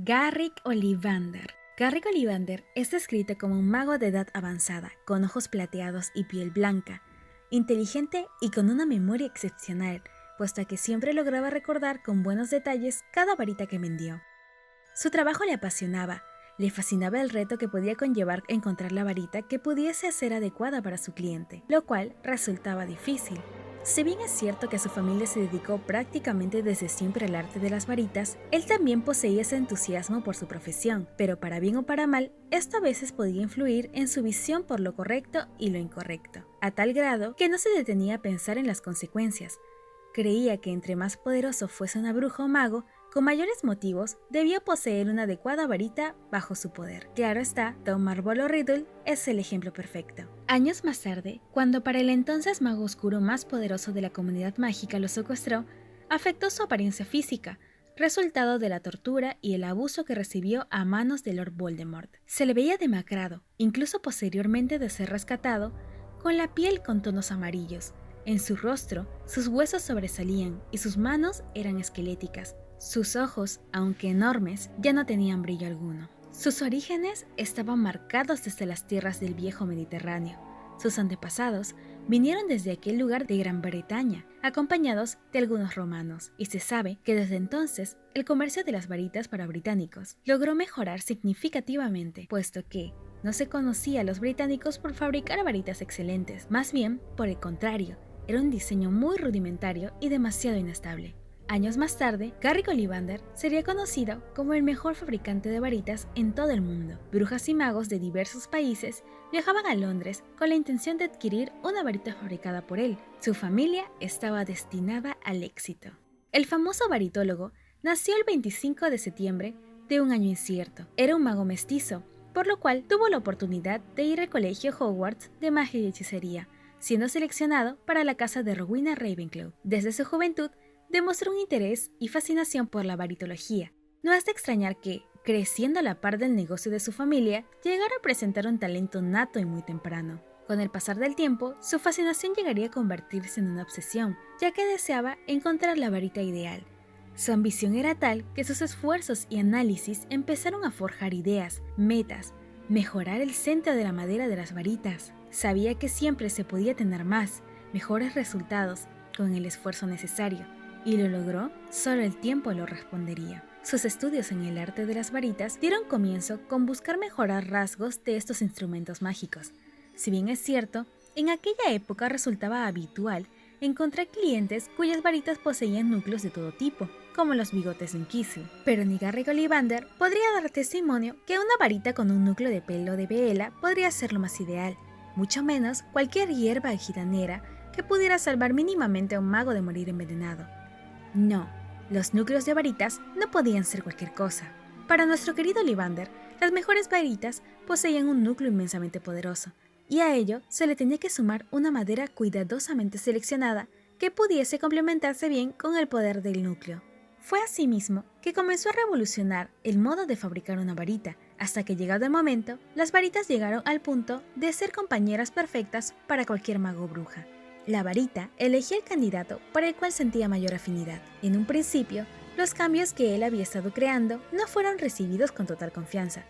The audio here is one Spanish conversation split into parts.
Garrick Ollivander. Garrick Ollivander es descrito como un mago de edad avanzada, con ojos plateados y piel blanca, inteligente y con una memoria excepcional, puesto que siempre lograba recordar con buenos detalles cada varita que vendió. Su trabajo le apasionaba, le fascinaba el reto que podía conllevar encontrar la varita que pudiese ser adecuada para su cliente, lo cual resultaba difícil. Si bien es cierto que su familia se dedicó prácticamente desde siempre al arte de las varitas, él también poseía ese entusiasmo por su profesión, pero para bien o para mal, esto a veces podía influir en su visión por lo correcto y lo incorrecto, a tal grado que no se detenía a pensar en las consecuencias. Creía que entre más poderoso fuese una bruja o mago, con mayores motivos, debía poseer una adecuada varita bajo su poder. Claro está, Tom Marvolo Riddle es el ejemplo perfecto. Años más tarde, cuando para el entonces mago oscuro más poderoso de la comunidad mágica lo secuestró, afectó su apariencia física, resultado de la tortura y el abuso que recibió a manos de Lord Voldemort. Se le veía demacrado, incluso posteriormente de ser rescatado, con la piel con tonos amarillos. En su rostro, sus huesos sobresalían y sus manos eran esqueléticas. Sus ojos, aunque enormes, ya no tenían brillo alguno. Sus orígenes estaban marcados desde las tierras del viejo Mediterráneo. Sus antepasados vinieron desde aquel lugar de Gran Bretaña, acompañados de algunos romanos, y se sabe que desde entonces el comercio de las varitas para británicos logró mejorar significativamente, puesto que no se conocía a los británicos por fabricar varitas excelentes, más bien, por el contrario, era un diseño muy rudimentario y demasiado inestable. Años más tarde, Garrick Ollivander sería conocido como el mejor fabricante de varitas en todo el mundo. Brujas y magos de diversos países viajaban a Londres con la intención de adquirir una varita fabricada por él. Su familia estaba destinada al éxito. El famoso varitólogo nació el 25 de septiembre de un año incierto. Era un mago mestizo, por lo cual tuvo la oportunidad de ir al colegio Hogwarts de magia y hechicería, siendo seleccionado para la casa de Rowena Ravenclaw. Desde su juventud, demostró un interés y fascinación por la varitología. No es de extrañar que, creciendo a la par del negocio de su familia, llegara a presentar un talento nato y muy temprano. Con el pasar del tiempo, su fascinación llegaría a convertirse en una obsesión, ya que deseaba encontrar la varita ideal. Su ambición era tal que sus esfuerzos y análisis empezaron a forjar ideas, metas, mejorar el centro de la madera de las varitas. Sabía que siempre se podía tener más, mejores resultados, con el esfuerzo necesario. ¿Y lo logró? Solo el tiempo lo respondería. Sus estudios en el arte de las varitas dieron comienzo con buscar mejorar rasgos de estos instrumentos mágicos. Si bien es cierto, en aquella época resultaba habitual encontrar clientes cuyas varitas poseían núcleos de todo tipo, como los bigotes de un Kissel. Pero ni Garrick Ollivander podría dar testimonio que una varita con un núcleo de pelo de Bella podría ser lo más ideal, mucho menos cualquier hierba gitanera que pudiera salvar mínimamente a un mago de morir envenenado. No, los núcleos de varitas no podían ser cualquier cosa. Para nuestro querido Ollivander, las mejores varitas poseían un núcleo inmensamente poderoso, y a ello se le tenía que sumar una madera cuidadosamente seleccionada que pudiese complementarse bien con el poder del núcleo. Fue asimismo que comenzó a revolucionar el modo de fabricar una varita, hasta que llegado el momento, las varitas llegaron al punto de ser compañeras perfectas para cualquier mago o bruja. La varita elegía el candidato para el cual sentía mayor afinidad. En un principio, los cambios que él había estado creando no fueron recibidos con total confianza,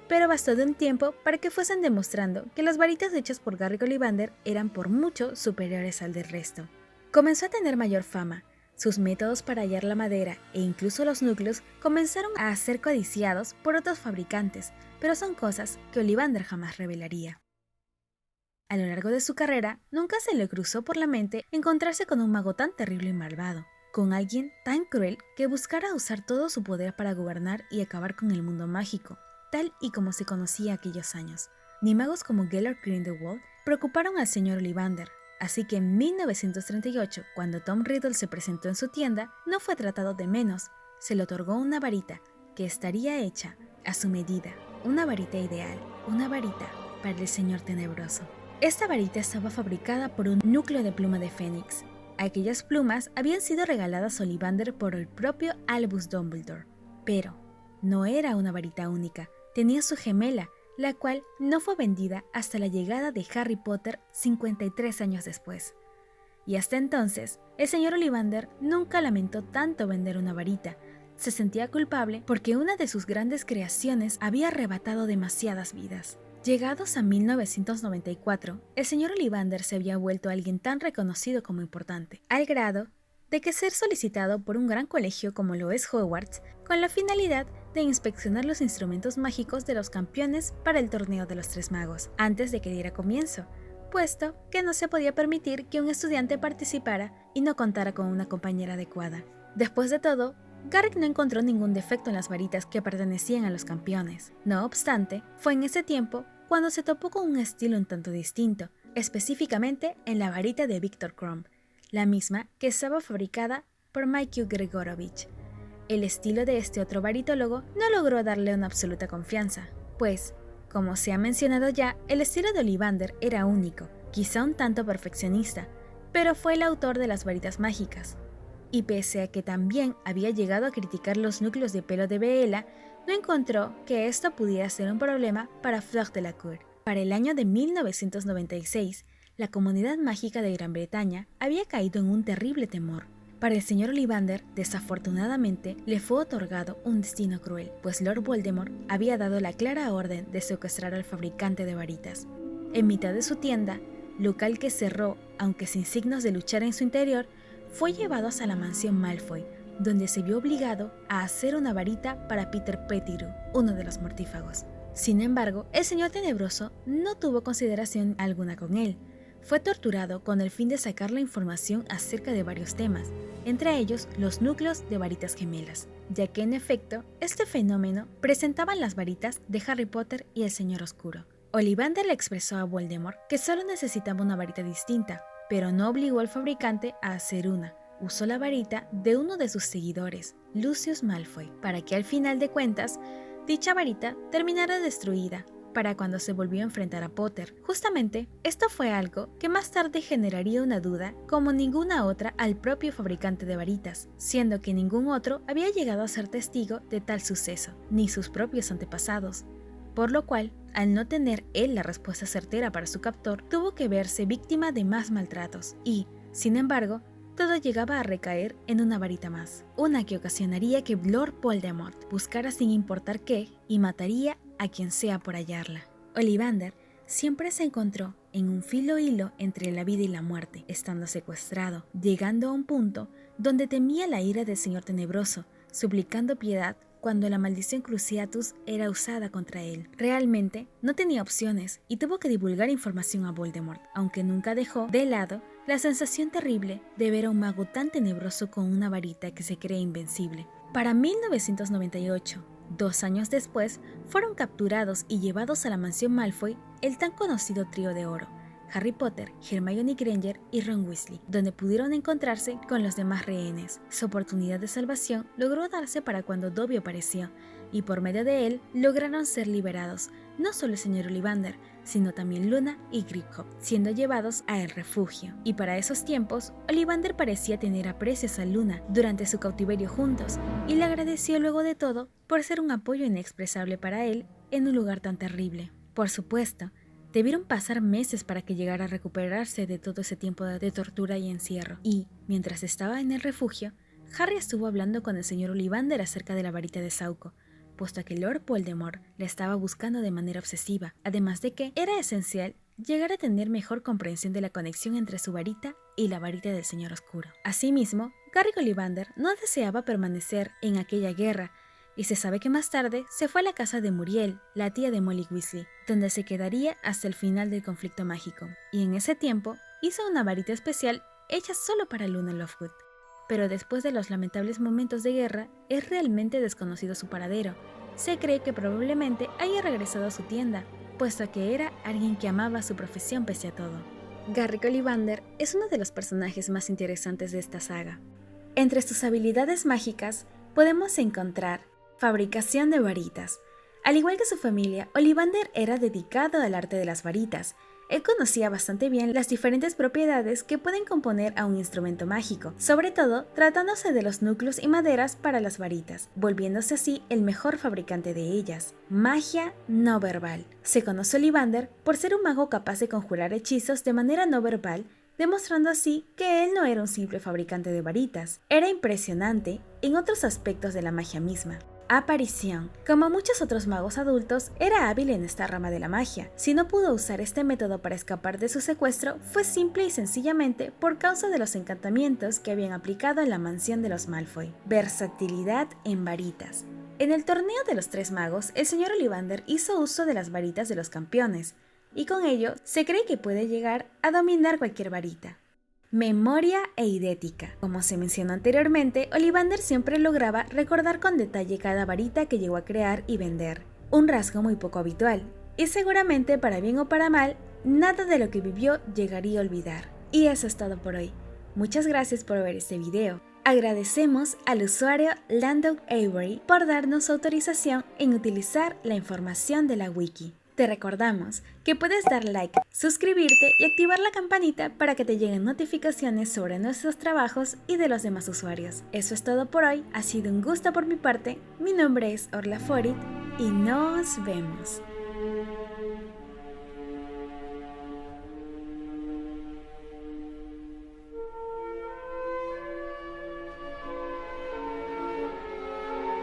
pero bastó de un tiempo para que fuesen demostrando que las varitas hechas por Garrick Ollivander eran por mucho superiores al del resto. Comenzó a tener mayor fama. Sus métodos para hallar la madera e incluso los núcleos comenzaron a ser codiciados por otros fabricantes, pero son cosas que Ollivander jamás revelaría. A lo largo de su carrera, nunca se le cruzó por la mente encontrarse con un mago tan terrible y malvado, con alguien tan cruel que buscara usar todo su poder para gobernar y acabar con el mundo mágico, tal y como se conocía aquellos años. Ni magos como Gellert Grindelwald preocuparon al señor Ollivander, así que en 1938, cuando Tom Riddle se presentó en su tienda, no fue tratado de menos. Se le otorgó una varita que estaría hecha a su medida, una varita ideal, una varita para el señor tenebroso. Esta varita estaba fabricada por un núcleo de pluma de fénix. Aquellas plumas habían sido regaladas a Ollivander por el propio Albus Dumbledore. Pero no era una varita única, tenía su gemela, la cual no fue vendida hasta la llegada de Harry Potter 53 años después. Y hasta entonces, el señor Ollivander nunca lamentó tanto vender una varita, se sentía culpable porque una de sus grandes creaciones había arrebatado demasiadas vidas. Llegados a 1994, el señor Ollivander se había vuelto alguien tan reconocido como importante, al grado de que ser solicitado por un gran colegio como lo es Hogwarts, con la finalidad de inspeccionar los instrumentos mágicos de los campeones para el torneo de los Tres Magos, antes de que diera comienzo, puesto que no se podía permitir que un estudiante participara y no contara con una compañera adecuada. Después de todo, Garrick no encontró ningún defecto en las varitas que pertenecían a los campeones. No obstante, fue en ese tiempo cuando se topó con un estilo un tanto distinto, específicamente en la varita de Viktor Krum, la misma que estaba fabricada por Mikhail Grigorovich. El estilo de este otro varitólogo no logró darle una absoluta confianza, pues, como se ha mencionado ya, el estilo de Ollivander era único, quizá un tanto perfeccionista, pero fue el autor de las varitas mágicas. Y pese a que también había llegado a criticar los núcleos de pelo de Bella, no encontró que esto pudiera ser un problema para Fleur Delacour. Para el año de 1996, la comunidad mágica de Gran Bretaña había caído en un terrible temor. Para el señor Ollivander, desafortunadamente, le fue otorgado un destino cruel, pues Lord Voldemort había dado la clara orden de secuestrar al fabricante de varitas. En mitad de su tienda, local que cerró, aunque sin signos de luchar en su interior, fue llevado hasta la mansión Malfoy, donde se vio obligado a hacer una varita para Peter Pettigrew, uno de los mortífagos. Sin embargo, el señor Tenebroso no tuvo consideración alguna con él. Fue torturado con el fin de sacar la información acerca de varios temas, entre ellos los núcleos de varitas gemelas, ya que en efecto, este fenómeno presentaban las varitas de Harry Potter y el Señor Oscuro. Ollivander le expresó a Voldemort que solo necesitaba una varita distinta, pero no obligó al fabricante a hacer una. Usó la varita de uno de sus seguidores, Lucius Malfoy, para que al final de cuentas, dicha varita terminara destruida para cuando se volvió a enfrentar a Potter. Justamente, esto fue algo que más tarde generaría una duda como ninguna otra al propio fabricante de varitas, siendo que ningún otro había llegado a ser testigo de tal suceso, ni sus propios antepasados. Por lo cual, al no tener él la respuesta certera para su captor, tuvo que verse víctima de más maltratos y, sin embargo, todo llegaba a recaer en una varita más, una que ocasionaría que Lord Voldemort buscara sin importar qué y mataría a quien sea por hallarla. Ollivander siempre se encontró en un filo hilo entre la vida y la muerte, estando secuestrado, llegando a un punto donde temía la ira del Señor Tenebroso, suplicando piedad cuando la maldición Cruciatus era usada contra él. Realmente no tenía opciones y tuvo que divulgar información a Voldemort, aunque nunca dejó de lado la sensación terrible de ver a un mago tan tenebroso con una varita que se cree invencible. Para 1998, 2 años después, fueron capturados y llevados a la mansión Malfoy el tan conocido trío de oro, Harry Potter, Hermione Granger y Ron Weasley, donde pudieron encontrarse con los demás rehenes. Su oportunidad de salvación logró darse para cuando Dobby apareció, y por medio de él lograron ser liberados, no solo el señor Ollivander, sino también Luna y Griphook, siendo llevados a el refugio. Y para esos tiempos, Ollivander parecía tener aprecios a Luna durante su cautiverio juntos, y le agradeció luego de todo por ser un apoyo inexpresable para él en un lugar tan terrible. Por supuesto, debieron pasar meses para que llegara a recuperarse de todo ese tiempo de tortura y encierro, y, mientras estaba en el refugio, Harry estuvo hablando con el señor Ollivander acerca de la varita de Sauco, puesto a que Lord Voldemort la estaba buscando de manera obsesiva, además de que era esencial llegar a tener mejor comprensión de la conexión entre su varita y la varita del Señor Oscuro. Asimismo, Garrick Ollivander no deseaba permanecer en aquella guerra, y se sabe que más tarde se fue a la casa de Muriel, la tía de Molly Weasley, donde se quedaría hasta el final del conflicto mágico, y en ese tiempo hizo una varita especial hecha solo para Luna Lovegood. Pero después de los lamentables momentos de guerra, es realmente desconocido su paradero. Se cree que probablemente haya regresado a su tienda, puesto que era alguien que amaba su profesión pese a todo. Garrick Ollivander es uno de los personajes más interesantes de esta saga. Entre sus habilidades mágicas podemos encontrar fabricación de varitas. Al igual que su familia, Ollivander era dedicado al arte de las varitas. Él conocía bastante bien las diferentes propiedades que pueden componer a un instrumento mágico, sobre todo tratándose de los núcleos y maderas para las varitas, volviéndose así el mejor fabricante de ellas. Magia no verbal. Se conoce a Ollivander por ser un mago capaz de conjurar hechizos de manera no verbal demostrando así que él no era un simple fabricante de varitas, era impresionante en otros aspectos de la magia misma. Aparición. Como muchos otros magos adultos, era hábil en esta rama de la magia. Si no pudo usar este método para escapar de su secuestro, fue simple y sencillamente por causa de los encantamientos que habían aplicado en la mansión de los Malfoy. Versatilidad en varitas. En el torneo de los tres magos, el señor Ollivander hizo uso de las varitas de los campeones, y con ello se cree que puede llegar a dominar cualquier varita. Memoria eidética. Como se mencionó anteriormente, Ollivander siempre lograba recordar con detalle cada varita que llegó a crear y vender, un rasgo muy poco habitual, y seguramente para bien o para mal, nada de lo que vivió llegaría a olvidar. Y eso es todo por hoy. Muchas gracias por ver este video. Agradecemos al usuario Lando Avery por darnos autorización en utilizar la información de la wiki. Te recordamos que puedes dar like, suscribirte y activar la campanita para que te lleguen notificaciones sobre nuestros trabajos y de los demás usuarios. Eso es todo por hoy, ha sido un gusto por mi parte, mi nombre es Orla Forit y nos vemos.